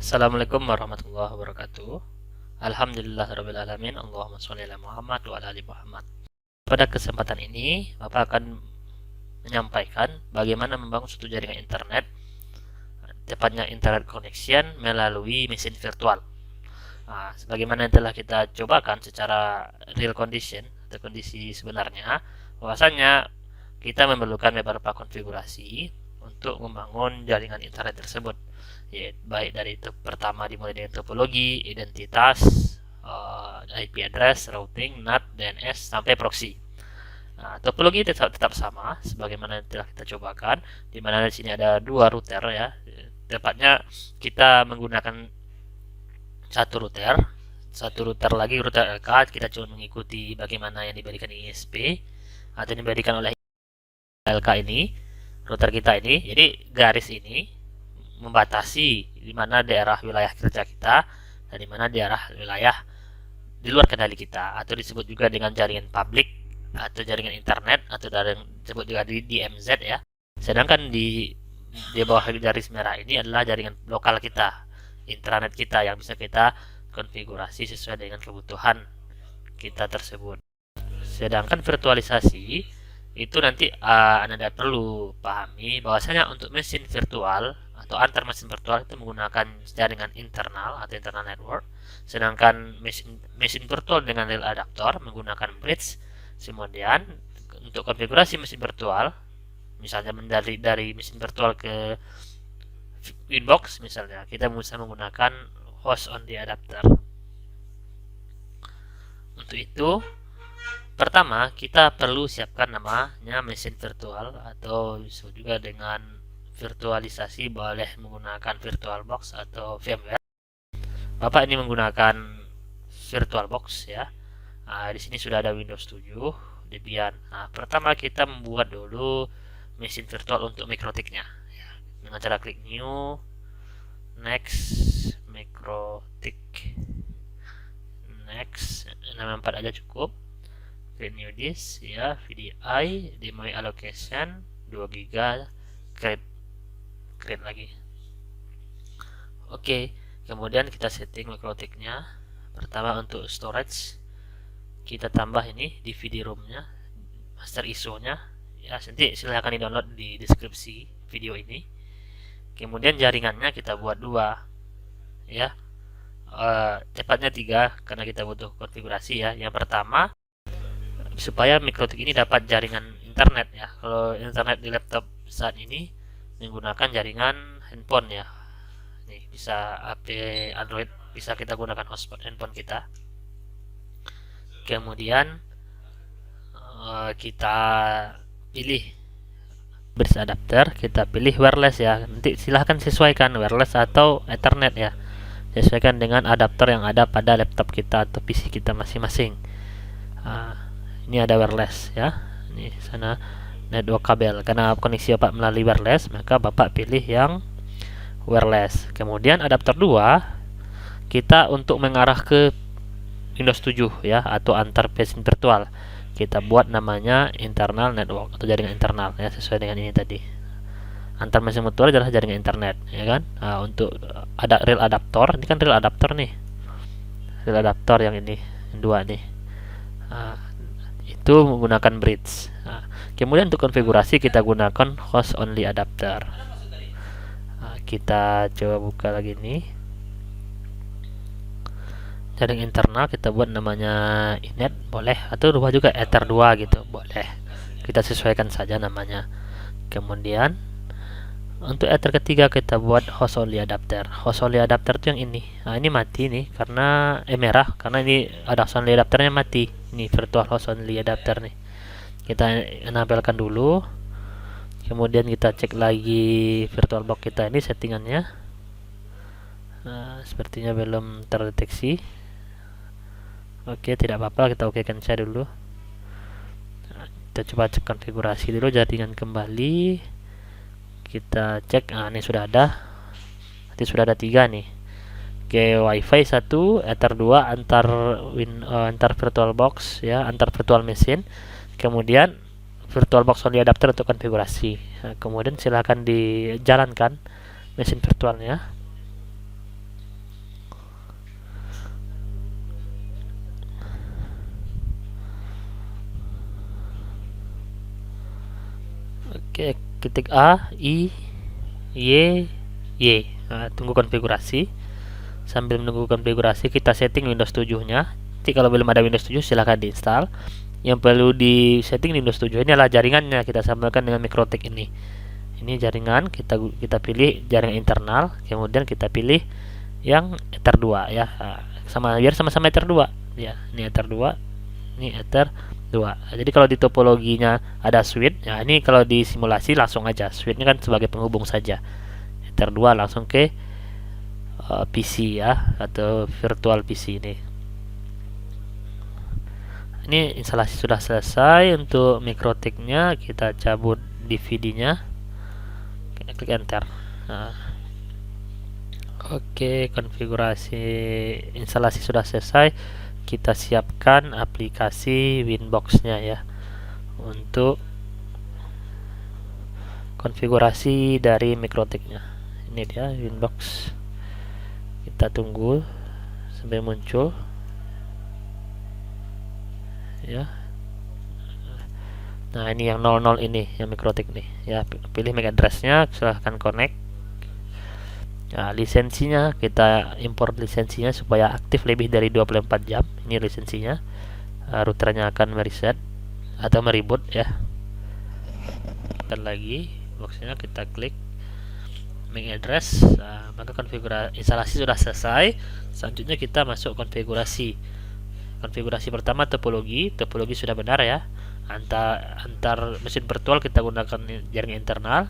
Assalamualaikum warahmatullahi wabarakatuh. Alhamdulillahirabbil alamin. Allahumma shalli ala Muhammad wa ala ali Muhammad. Pada kesempatan ini, Bapak akan menyampaikan bagaimana membangun suatu jaringan internet, tepatnya internet connection melalui mesin virtual. Sebagaimana yang telah kita cobakan secara real condition atau kondisi sebenarnya, bahwasanya kita memerlukan beberapa konfigurasi untuk membangun jaringan internet tersebut, yaitu baik dari itu pertama dimulai dengan topologi, identitas, IP address, routing, NAT, DNS sampai proxy. Topologi tetap sama sebagaimana yang telah kita cobakan, di mana di sini ada dua router ya. Tepatnya kita menggunakan satu router lagi, router LK. Kita cuma mengikuti bagaimana yang diberikan ISP atau diberikan oleh LK ini, router kita ini. Jadi garis ini membatasi di mana daerah wilayah kerja kita dan di mana daerah wilayah di luar kendali kita, atau disebut juga dengan jaringan publik atau jaringan internet, atau disebut juga di DMZ ya. Sedangkan di bawah garis merah ini adalah jaringan lokal kita, intranet kita yang bisa kita konfigurasi sesuai dengan kebutuhan kita tersebut. Sedangkan virtualisasi itu nanti Anda perlu pahami bahwasanya untuk mesin virtual atau antar mesin virtual itu menggunakan jaringan internal atau internal network, sedangkan mesin virtual dengan real adapter menggunakan bridge. Kemudian untuk konfigurasi mesin virtual, misalnya dari mesin virtual ke inbox misalnya, kita bisa menggunakan host only adapter. Untuk itu, pertama kita perlu siapkan namanya mesin virtual, atau disebut juga dengan virtualisasi, boleh menggunakan VirtualBox atau VMware. Bapak ini menggunakan VirtualBox ya. Di sini sudah ada Windows 7, Debian. Pertama kita membuat dulu mesin virtual untuk mikrotiknya ya, dengan cara klik new, next, mikrotik, next, nama 4 aja cukup. Create new disk ya, VDI, memory allocation 2 GB, create lagi. Oke, kemudian kita setting mikrotiknya. Pertama untuk storage kita tambah ini DVD ROM-nya, master ISO-nya ya, nanti silahkan di download di deskripsi video ini. Kemudian jaringannya kita buat 2 ya, cepatnya 3 karena kita butuh konfigurasi ya. Yang pertama, supaya mikrotik ini dapat jaringan internet ya. Kalau internet di laptop saat ini menggunakan jaringan handphone ya, ini bisa HP Android, bisa kita gunakan hotspot handphone kita. Kemudian kita pilih bridge adapter, kita pilih wireless ya. Nanti silahkan sesuaikan wireless atau Ethernet ya, sesuaikan dengan adapter yang ada pada laptop kita atau PC kita masing-masing. Ini ada wireless ya, ini sana network kabel. Karena koneksi Bapak melalui wireless, maka Bapak pilih yang wireless. Kemudian adapter 2 kita untuk mengarah ke Windows 7 ya, atau antar mesin virtual, kita buat namanya internal network atau jaringan internal ya, sesuai dengan ini tadi. Antar mesin virtual adalah jaringan internet ya kan. Untuk ada real adapter, ini kan real adapter nih, real adapter yang ini, yang 2 nih, itu menggunakan bridge. Kemudian untuk konfigurasi kita gunakan host only adapter. Kita coba buka lagi nih, jaring internal kita buat namanya inet, boleh, atau rubah juga ether 2 gitu, boleh, kita sesuaikan saja namanya. Kemudian untuk ether ketiga kita buat host only adapter. Host only adapter itu yang ini. Ini mati nih karena merah karena ini ada host only adapternya mati. Ini virtual host only adapter nih, kita enablekan dulu. Kemudian kita cek lagi VirtualBox kita ini settingannya. Sepertinya belum terdeteksi. Oke, tidak apa-apa, kita okekan saja dulu. Kita coba cek konfigurasi dulu jaringan kembali. Kita cek, ini sudah ada. Nanti sudah ada 3 nih. Oke, WiFi 1, Ether 2 antar VirtualBox ya, antar virtual machine. Kemudian VirtualBox only adapter untuk konfigurasi. Kemudian silahkan dijalankan mesin virtualnya. Oke, ketik A, I, Y, Y. Nah, tunggu konfigurasi. Sambil menunggu konfigurasi, kita setting Windows 7-nya. Jadi kalau belum ada Windows 7 silahkan diinstal. Yang perlu di setting di Windows 7 ini adalah jaringannya. Kita sambungkan dengan Mikrotik ini. Ini jaringan, kita pilih jaringan internal, kemudian kita pilih yang Ether 2 ya. Sama biar sama-sama Ether 2 ya. Ini Ether 2, ini Ether 2. Jadi kalau di topologinya ada switch, ya ini kalau di simulasi langsung aja. Switch-nya kan sebagai penghubung saja. Ether 2 langsung ke PC ya, atau virtual PC ini. Ini instalasi sudah selesai. Untuk Mikrotiknya kita cabut DVD-nya, klik enter. Oke, konfigurasi instalasi sudah selesai. Kita siapkan aplikasi Winbox-nya ya, untuk konfigurasi dari Mikrotiknya. Ini dia Winbox. Kita tunggu sampai muncul ya. Nah, ini yang 00 ini, yang Mikrotik nih ya. Pilih MAC address-nya, silahkan connect. Nah, lisensinya kita import lisensinya supaya aktif lebih dari 24 jam. Ini lisensinya. Routernya akan mereset atau mereboot ya. Dan lagi boxnya kita klik MAC address. Maka konfigurasi instalasi sudah selesai. Selanjutnya kita masuk konfigurasi. Konfigurasi pertama topologi sudah benar ya. Antar mesin virtual kita gunakan jaringan internal.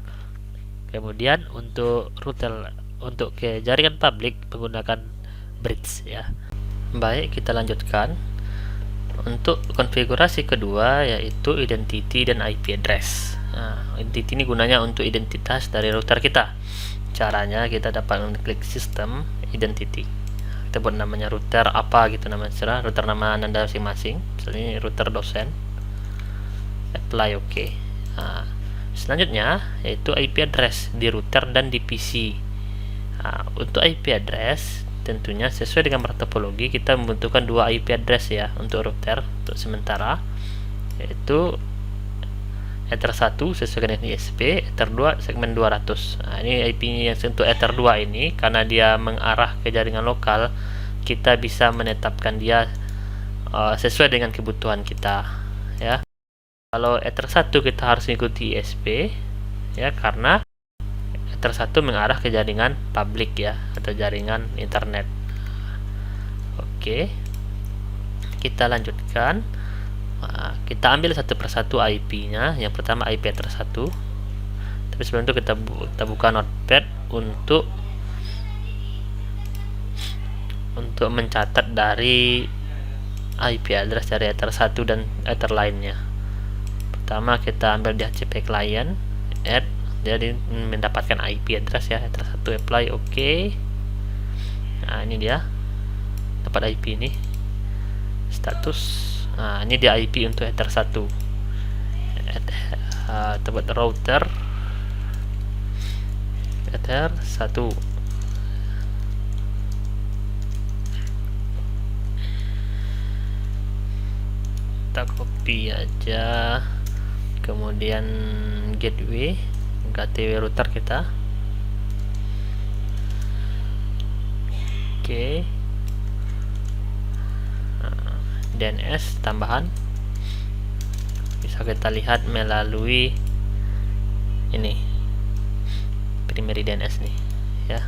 Kemudian untuk router, untuk ke jaringan publik menggunakan bridge ya. Baik, kita lanjutkan. Untuk konfigurasi kedua yaitu identity dan IP address. Nah, identity ini gunanya untuk identitas dari router kita. Caranya kita dapat mengklik sistem identity. Kita buat namanya router apa gitu, namanya router nama Anda masing-masing. Misalnya router dosen. Apply OK. Nah, selanjutnya yaitu IP address di router dan di PC. Nah, untuk IP address tentunya sesuai dengan topologi kita membutuhkan dua IP address ya untuk router untuk sementara, yaitu Ether 1 sesuai dengan ISP, Ether 2 segmen 200. Nah, ini IP yang untuk Ether 2 ini karena dia mengarah ke jaringan lokal, kita bisa menetapkan dia sesuai dengan kebutuhan kita ya. Kalau Ether 1 kita harus mengikuti ISP ya, karena Ether 1 mengarah ke jaringan publik ya, atau jaringan internet. Oke, kita lanjutkan. Kita ambil satu persatu IP-nya. Yang pertama IP Ether 1. Tapi sebelum itu kita buka Notepad untuk mencatat dari IP address dari Ether 1 dan Ether lainnya. Pertama kita ambil di HCP client, add, jadi mendapatkan IP address ya, Ether 1, apply OK. Nah, ini dia dapat IP ini, status. Nah, ini dia IP untuk Ether 1. Buat router Ether 1. Kita copy aja, kemudian gateway router kita. Oke. DNS tambahan bisa kita lihat melalui ini primary DNS nih ya.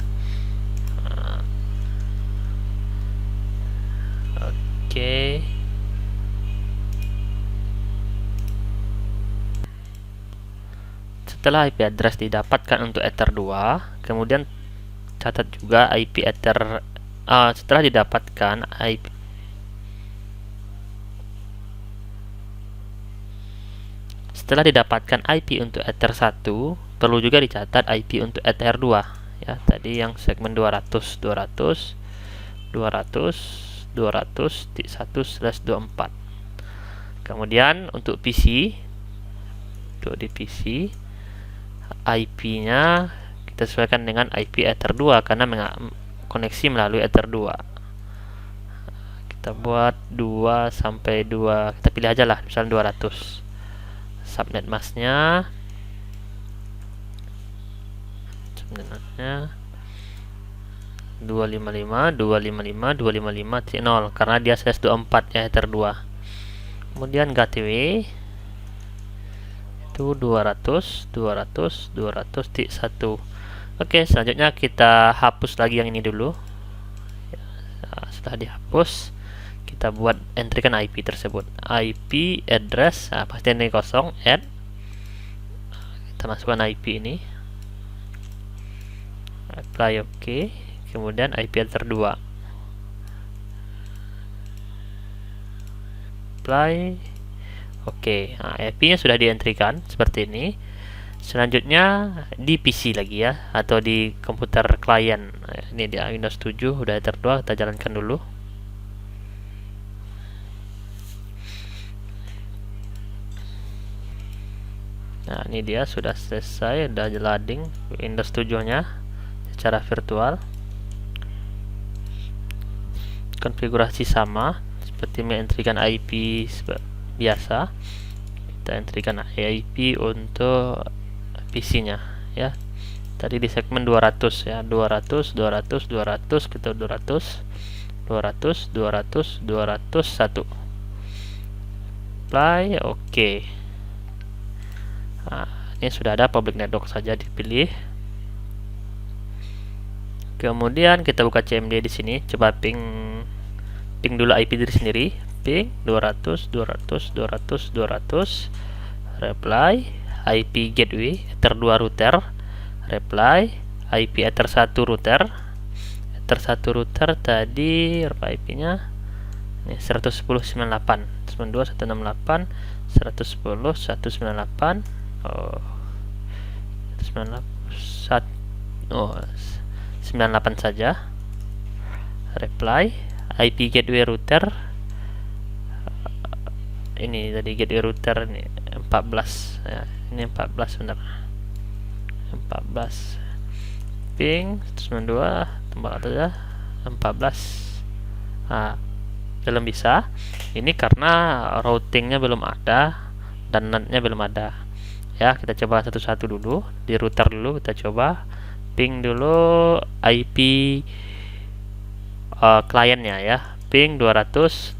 Oke. Setelah IP address didapatkan untuk Ether 2, kemudian catat juga IP Ether setelah didapatkan IP untuk Ether 1, perlu juga dicatat IP untuk Ether 2 ya. Tadi yang segmen 200 1/24. Kemudian untuk PC, di PC IP-nya kita sesuaikan dengan IP Ether 2 karena koneksi melalui Ether 2. Kita buat 2 sampai 2, kita pilih aja lah misalnya 200. Subnet masknya sebenarnya 255 karena dia slash 24 ya, header 2. Kemudian gateway itu 200 1. Oke, selanjutnya kita hapus lagi yang ini dulu. Nah, setelah dihapus, kita buat entrykan IP tersebut, IP address. Nah, pasti ini kosong, add, kita masukkan IP ini, apply, oke. Kemudian IP address 2, apply, oke. Nah, IP nya sudah dientrykan seperti ini. Selanjutnya di PC lagi ya, atau di komputer klien. Ini di Windows 7 udah header 2, kita jalankan dulu. Nah, ini dia sudah selesai, udah loading Windows 7 nya secara virtual. Konfigurasi sama seperti mengentrikan IP biasa. Kita entrikan IP untuk PC nya ya. Tadi di segmen 200 ya, 200 kita 200 1. Apply, oke. Nah, ini sudah ada public network saja dipilih. Kemudian kita buka CMD di sini, coba ping dulu IP diri sendiri, ping 200 reply IP gateway ether 2 router, reply IP ether 1 router. Ether 1 router tadi berapa IP-nya? Ini 110.98 192.168 110.198. Oh, 98 saja. Reply IP gateway router. Ini tadi gateway router ini 14 ya, ini 14 benar, 14 ping 192 tambah aja 14. Nah, belum bisa ini karena routingnya belum ada dan netnya belum ada ya. Kita coba satu-satu dulu, di router dulu kita coba ping dulu IP kliennya ya, ping 200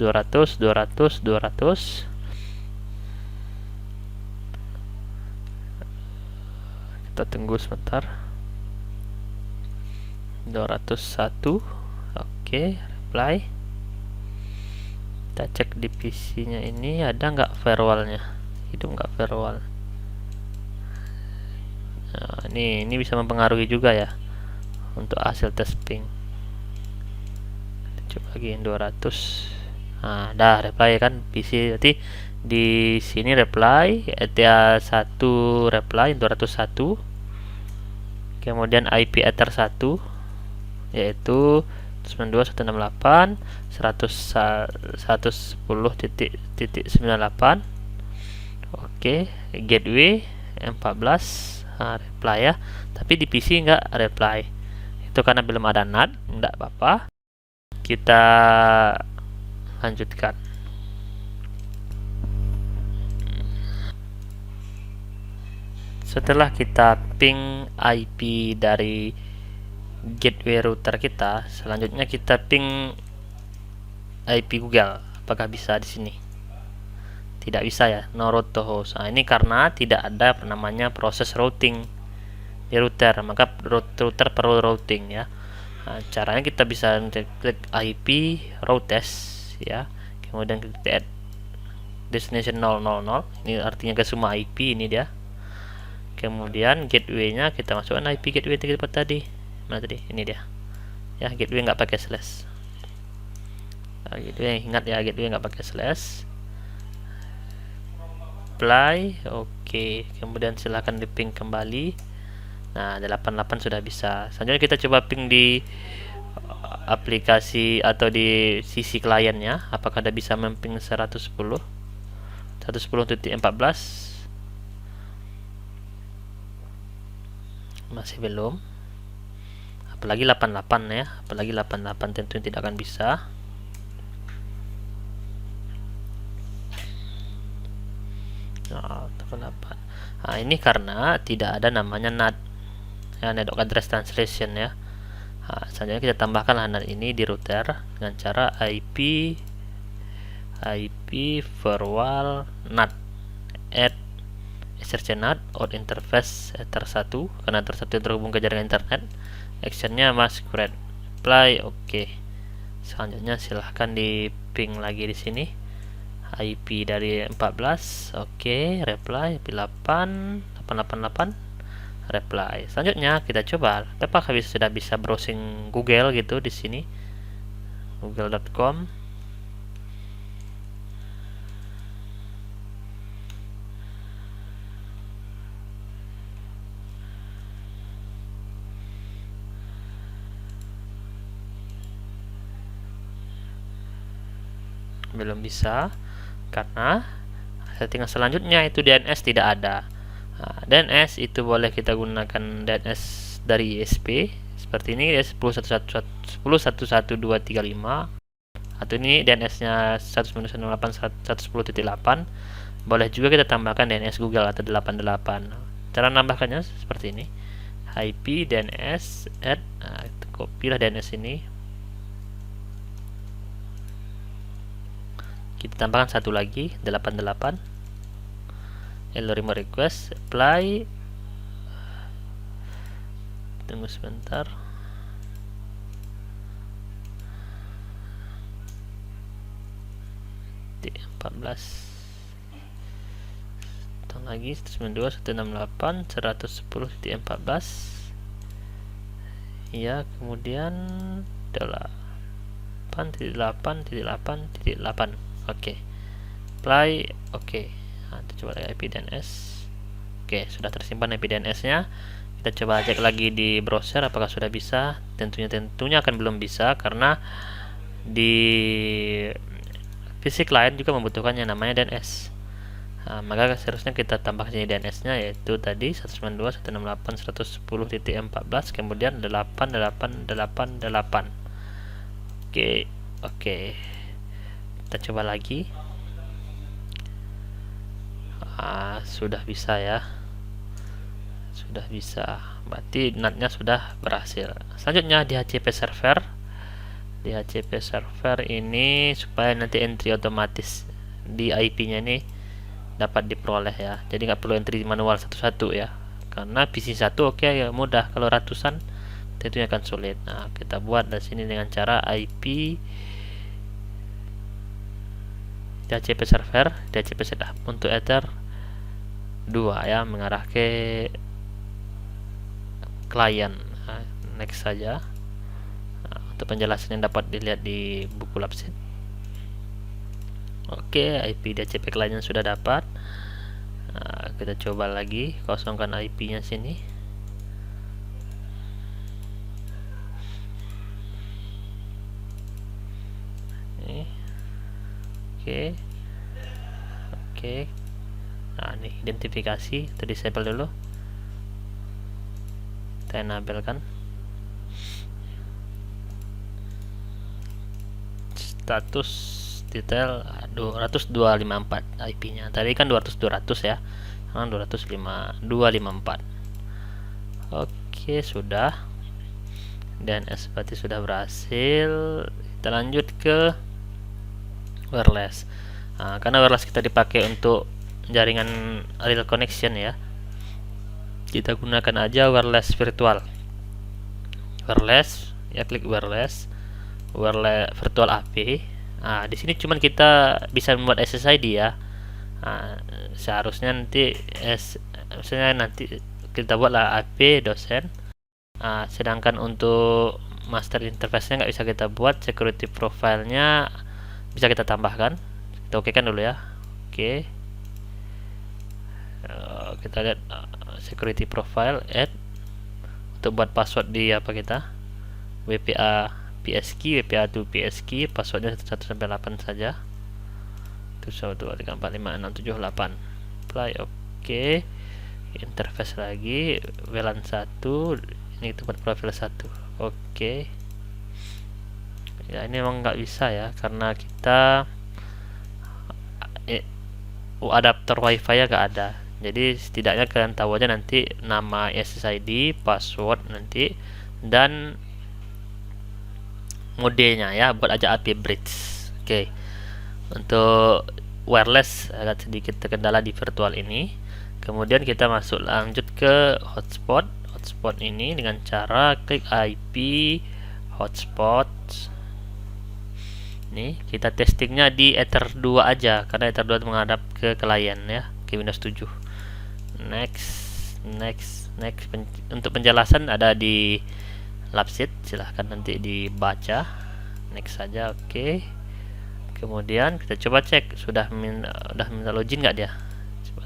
kita tunggu sebentar. 201, oke, reply. Kita cek di PC nya ini ada nggak firewallnya, hidup nggak firewall. Nah, ini bisa mempengaruhi juga ya untuk hasil tes ping. Coba lagi 200. Nah, dah reply kan PC. Berarti di sini reply ETA 1 reply 201. Kemudian IP ether 1 yaitu 92.168 110.98. Oke, gateway 14. Nah, reply ya. Tapi di PC nggak reply. Itu karena belum ada NAT, nggak apa-apa. Kita lanjutkan. Setelah kita ping IP dari gateway router kita, selanjutnya kita ping IP Google. Apakah bisa di sini? Tidak bisa ya, no route to host. Nah, ini karena tidak ada namanya proses routing di router, maka router perlu routing ya. Nah, caranya kita bisa klik IP route test ya, kemudian klik add destination 000. Ini artinya ke semua IP ini dia. Kemudian gateway-nya kita masukkan IP gateway kita tadi. Mana tadi? Ini dia. Ya, gateway nggak pakai slash. Nah, gateway ingat ya, gateway nggak pakai slash. Apply, oke. Kemudian silahkan di ping kembali. Nah, 88 sudah bisa. Selanjutnya kita coba ping di aplikasi atau di sisi kliennya, apakah ada bisa memping 110.14. Masih belum. Apalagi 88 ya, apalagi 88 tentu tidak akan bisa. Nah, 88. Nah, ini karena tidak ada namanya NAT ya, network address translation ya. Selanjutnya kita tambahkan layanan ini di router dengan cara IP firewall NAT add SRC NAT out interface ether 1 karena ether 1 terhubung ke jaringan internet. Actionnya masquerade apply. Oke. Selanjutnya silahkan di ping lagi di sini IP dari 14. Oke, reply IP 888 reply. Selanjutnya kita coba apakah sudah bisa browsing Google gitu di sini, google.com. Belum bisa karena settingan selanjutnya itu DNS tidak ada. DNS itu boleh kita gunakan DNS dari ISP seperti ini ya, 10.1.1.235 atau ini DNS-nya 192.168. Boleh juga kita tambahkan DNS Google atau 88. Cara nambahkannya seperti ini. IP DNS add, kopilah DNS ini. Kita tambahkan satu lagi 88. Hello remote request apply. Tunggu sebentar. T14 lagi 192.168.110.14 ya, kemudian 8.8.8.8. Oke, apply. Oke, kita coba lagi IP DNS. Oke, sudah tersimpan IP DNS nya. Kita coba cek lagi di browser apakah sudah bisa. Tentunya akan belum bisa karena di PC client juga membutuhkan yang namanya DNS. Maka seharusnya kita tambah sini DNS nya yaitu tadi 192.168.110.14 kemudian 8888. Oke, kita coba lagi. Sudah bisa ya, sudah bisa, berarti NAT-nya sudah berhasil. Selanjutnya di HCP server. Di HCP server ini supaya nanti entry otomatis di IP-nya ini dapat diperoleh ya, jadi nggak perlu entry manual satu-satu ya, karena PC satu oke ya mudah, kalau ratusan tentunya akan sulit. Nah, kita buat di sini dengan cara IP DHCP server, DHCP setup untuk ether 2 ya, mengarah ke klien. Next saja. Untuk penjelasan yang dapat dilihat di buku Labset. Oke, IP DHCP klien sudah dapat. Kita coba lagi kosongkan IP-nya sini. Oke. Nah, ini identifikasi itu disable dulu. Kita enable kan. Status detail 254 IP-nya. Tadi kan 200 ya. Sekarang 254. Oke, sudah. DNS berarti sudah berhasil. Kita lanjut ke wireless. Karena wireless kita dipakai untuk jaringan real connection ya, kita gunakan aja wireless virtual. Wireless ya, klik wireless virtual AP. Di sini cuman kita bisa membuat SSID ya. Seharusnya nanti misalnya nanti kita buatlah AP dosen. Sedangkan untuk master interface-nya nggak bisa kita buat. Security profile-nya bisa kita tambahkan. Kita oke kan dulu ya. Oke. Kita lihat security profile add untuk buat password di apa kita WPA PSKey, WPA to PSKey, passwordnya 1 sampai 8 saja. 123456778. Apply. Oke. Interface lagi WLAN 1, ini tempat profil 1. Oke. Ya, ini memang nggak bisa ya karena kita adapter wifi ya nggak ada. Jadi setidaknya kalian tahu aja nanti nama SSID, password nanti, dan modenya ya, buat aja IP bridge. Oke. Untuk wireless agak sedikit terkendala di virtual ini. Kemudian kita lanjut ke hotspot. Hotspot ini dengan cara klik IP hotspot. Nih, kita testingnya di Ether 2 aja karena Ether 2 menghadap ke klien ya, ke Windows 7. Next. Untuk penjelasan ada di Labsit, silahkan nanti dibaca. Next saja, oke. Kemudian kita coba cek udah minta login nggak dia. Coba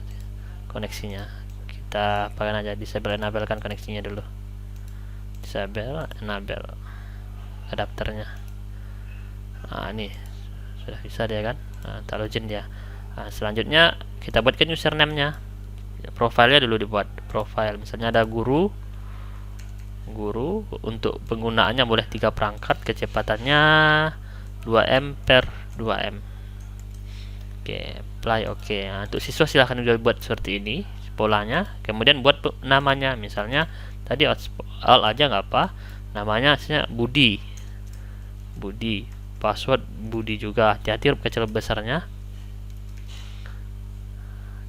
koneksinya. Kita pakai aja disable enable kan koneksinya dulu. Disable enable adapternya. Nah, ini sudah bisa dia kan. Nah, kita login dia. Nah, selanjutnya kita buatkan username-nya. Profilnya dulu dibuat. Profile misalnya ada guru. Untuk penggunaannya boleh 3 perangkat, kecepatannya 2M per 2M. Oke, apply oke. Nah, untuk siswa silahkan juga buat seperti ini polanya. Kemudian buat namanya, misalnya tadi all aja nggak apa. Namanya aslinya Budi. Password Budi juga. Hati-hati huruf kecil besarnya.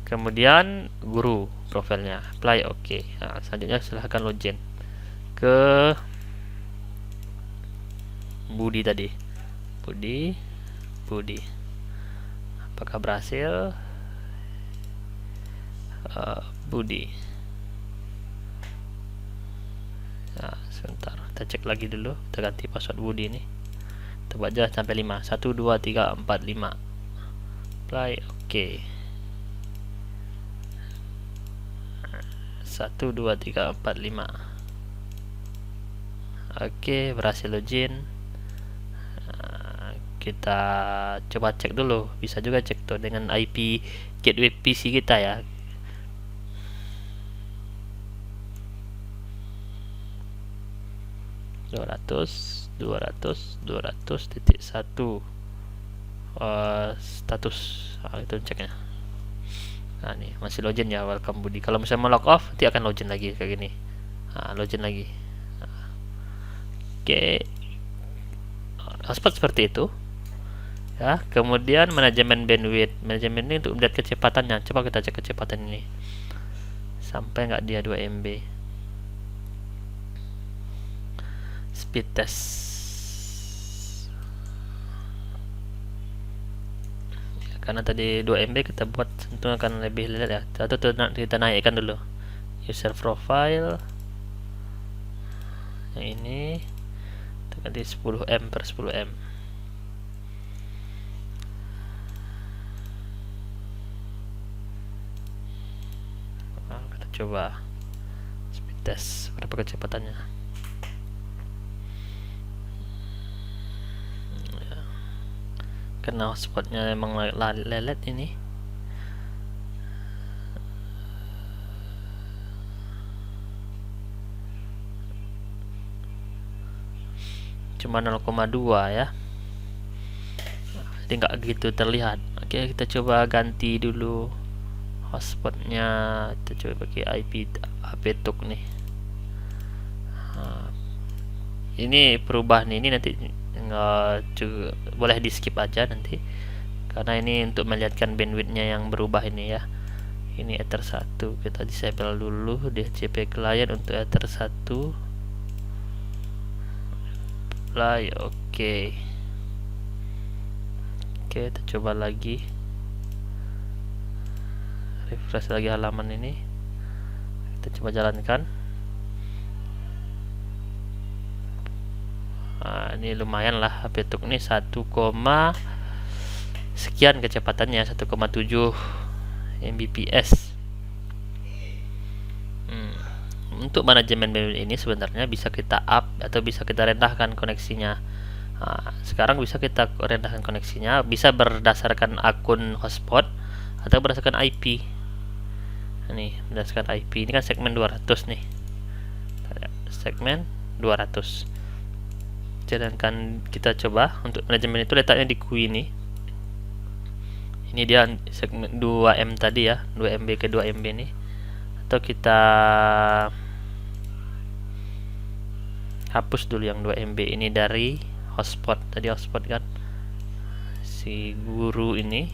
Kemudian guru profilnya. Apply oke. Nah, selanjutnya silahkan login ke Budi tadi. Budi. Apakah berhasil? Budi. Nah, sebentar. Kita cek lagi dulu. Kita ganti password Budi ini. Kita buat aja sampai 5. 1 2 3 4 5. Apply oke. 1 2 3 4 5. Oke, berhasil login. Kita coba cek dulu. Bisa juga cek tuh dengan IP gateway PC kita ya. .200.1 status. Itu ceknya. Nah, nih masih login ya, welcome Budi. Kalau misalnya mau log off, nanti akan login lagi kayak gini. Nah, login lagi. Oke, hotspot seperti itu ya. Kemudian manajemen bandwidth. Manajemen ini untuk melihat kecepatannya. Coba kita cek kecepatan ini sampai nggak dia 2 MB. Speed test ya, karena tadi 2 MB kita buat tentu akan lebih lelet ya. Atau kita naikkan dulu user profile yang ini ganti 10M per 10M. Nah, kita coba speed test berapa kecepatannya. Ya. Karena hotspotnya emang lelet ini. Cuma 0,2 ya, jadi nggak gitu terlihat. Oke, kita coba ganti dulu hotspotnya. Kita coba pakai IP tuk nih. Nah, ini perubahan ini nanti boleh di skip aja nanti, karena ini untuk melihatkan bandwidthnya yang berubah ini ya. Ini Ether 1 kita disable dulu di DHCP client untuk Ether 1. Oke. Oke, kita coba lagi, refresh lagi halaman ini. Kita coba jalankan. Nah, ini lumayan lah HP tuk ini 1, sekian kecepatannya, 1,7 Mbps. Untuk manajemen bandwidth ini sebenarnya bisa kita up atau bisa kita rendahkan koneksinya. Nah, sekarang bisa kita rendahkan koneksinya, bisa berdasarkan akun hotspot atau berdasarkan IP. Ini berdasarkan IP. Ini kan segmen 200 nih. Segmen 200. Sedangkan kita coba untuk manajemen itu letaknya di queue ini. Ini dia segmen 2M tadi ya, 2MB ke 2MB ini. Atau kita hapus dulu yang 2MB ini dari hotspot. Tadi hotspot kan si guru ini.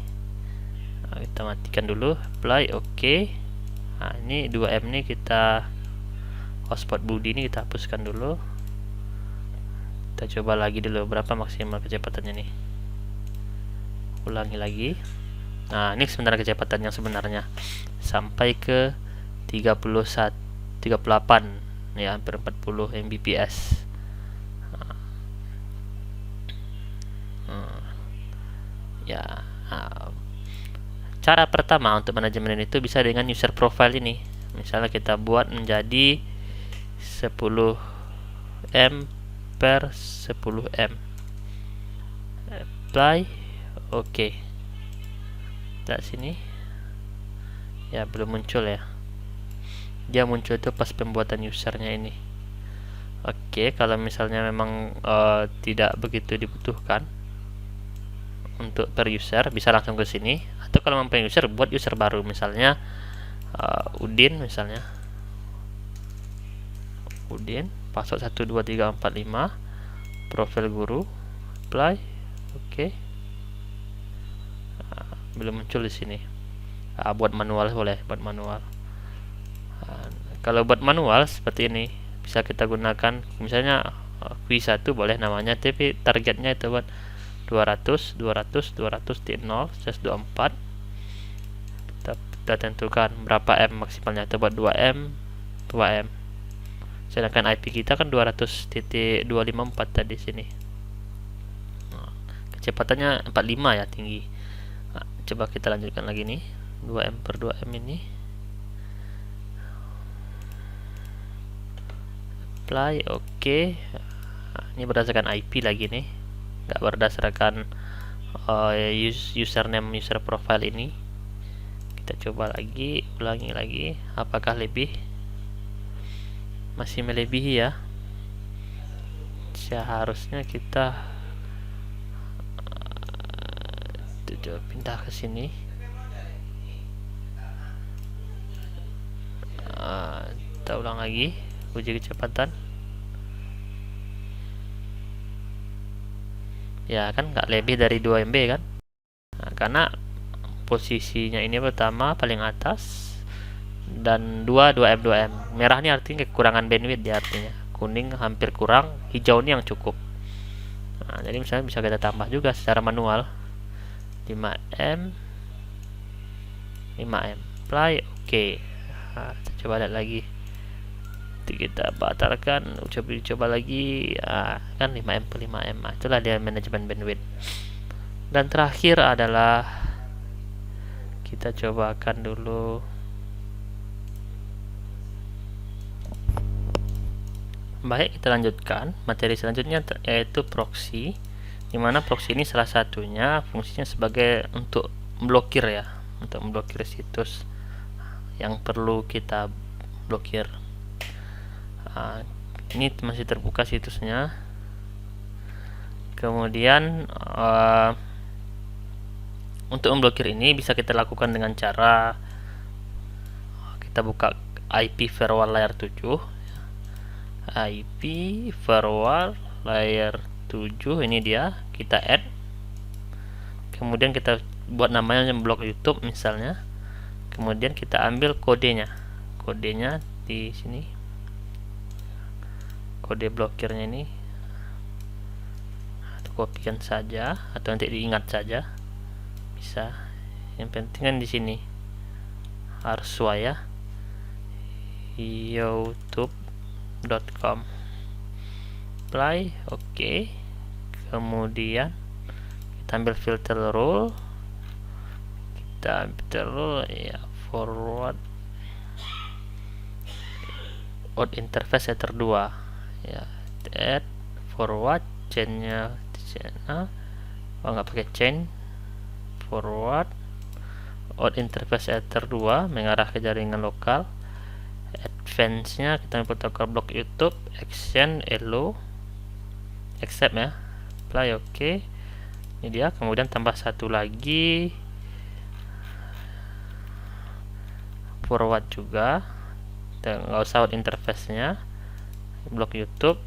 Nah, kita matikan dulu, apply, oke. Nah, ini 2M ini kita hotspot Budi ini kita hapuskan dulu. Kita coba lagi dulu berapa maksimal kecepatannya nih. Ulangi lagi. Nah, ini sebenarnya kecepatan yang sebenarnya sampai ke 38 ya, hampir 40 Mbps. Ya, cara pertama untuk manajemen itu bisa dengan user profile ini. Misalnya kita buat menjadi 10M per 10M, apply, oke. Lihat sini ya, belum muncul ya, dia muncul itu pas pembuatan usernya ini. Oke, kalau misalnya memang tidak begitu dibutuhkan untuk per user, bisa langsung ke sini. Atau kalau memang pengen user, buat user baru, misalnya Udin, misalnya Udin, password 12345, profil guru, apply, oke. Belum muncul di sini. Buat manual boleh, buat manual. Kalau buat manual seperti ini bisa kita gunakan, misalnya Q1 boleh namanya, tapi targetnya itu buat 200 di 0 124. Kita tentukan berapa M maksimalnya, itu buat 2M. Sedangkan IP kita kan 200.254 tadi sini. Kecepatannya 45 ya, tinggi. Coba kita lanjutkan lagi nih, 2M per 2M ini, apply, oke. Ini berdasarkan IP lagi nih, nggak berdasarkan username user profile ini. Kita coba lagi, ulangi lagi, apakah lebih? Masih melebihi ya. Seharusnya kita coba pindah ke sini. Kita ulang lagi, uji kecepatan. Ya kan nggak lebih dari 2 MB kan. Nah, karena posisinya ini pertama paling atas, dan 2M. Merah ini artinya kekurangan bandwidth dia, artinya kuning hampir kurang, hijau ini yang cukup. Nah, jadi misalnya bisa kita tambah juga secara manual 5M, apply, oke. Nah, kita coba lihat lagi, kita batalkan, coba lagi. Kan 5M per 5M. Itulah dia manajemen bandwidth. Dan terakhir adalah kita cobakan dulu. Baik, kita lanjutkan materi selanjutnya, yaitu proxy. Dimana proxy ini salah satunya fungsinya sebagai untuk memblokir ya, untuk memblokir situs yang perlu kita blokir. Ini masih terbuka situsnya. Kemudian untuk memblokir ini bisa kita lakukan dengan cara kita buka IP firewall layer 7. IP firewall layer 7 ini dia, kita add. Kemudian kita buat namanya blok YouTube misalnya. Kemudian kita ambil kodenya di sini, kode blokirnya ini. Kopikan saja atau nanti diingat saja bisa. Yang penting kan di sini harus sesuai ya, youtube.com, apply, oke. Kemudian kita ambil filter rule, ya, forward out interface header 2 ya, add forward chainnya nggak pakai chain, forward out interface header 2 mengarah ke jaringan lokal. Advance nya kita ambil protokol blok YouTube, action hello, accept ya, apply, oke. Ini dia. Kemudian tambah satu lagi, forward juga, nggak usah out interface-nya, blok YouTube,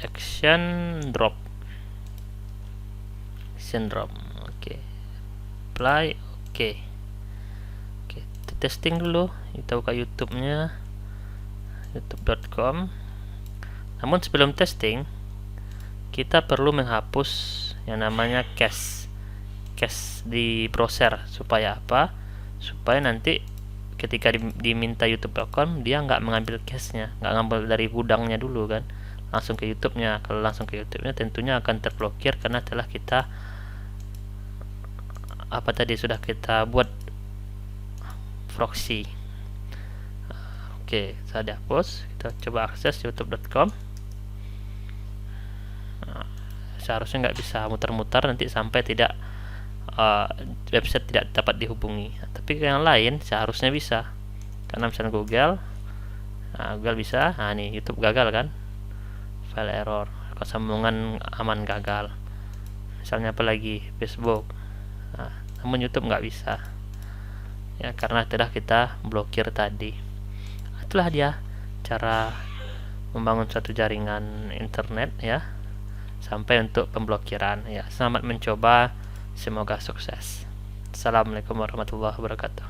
action drop, oke, apply, oke, kita testing dulu. Kita buka YouTube-nya, youtube.com. Namun sebelum testing, kita perlu menghapus yang namanya cache di browser. Supaya apa? Supaya nanti ketika diminta youtube.com, dia nggak mengambil cache-nya, nggak ngambil dari gudangnya dulu kan, langsung ke YouTube-nya. Kalau langsung ke YouTube-nya tentunya akan terblokir karena telah kita sudah kita buat proxy. Oke, saya dihapus. Kita coba akses youtube.com. Seharusnya nggak bisa muter-muter nanti sampai tidak website tidak dapat dihubungi. Tapi yang lain seharusnya bisa, karena misalnya Google bisa. Nah, ini YouTube gagal kan, file error, sambungan aman gagal. Misalnya apalagi Facebook. Namun YouTube nggak bisa ya, karena telah kita blokir tadi. Itulah dia cara membangun satu jaringan internet ya, sampai untuk pemblokiran ya. Selamat mencoba, semoga sukses. Assalamualaikum warahmatullahi wabarakatuh.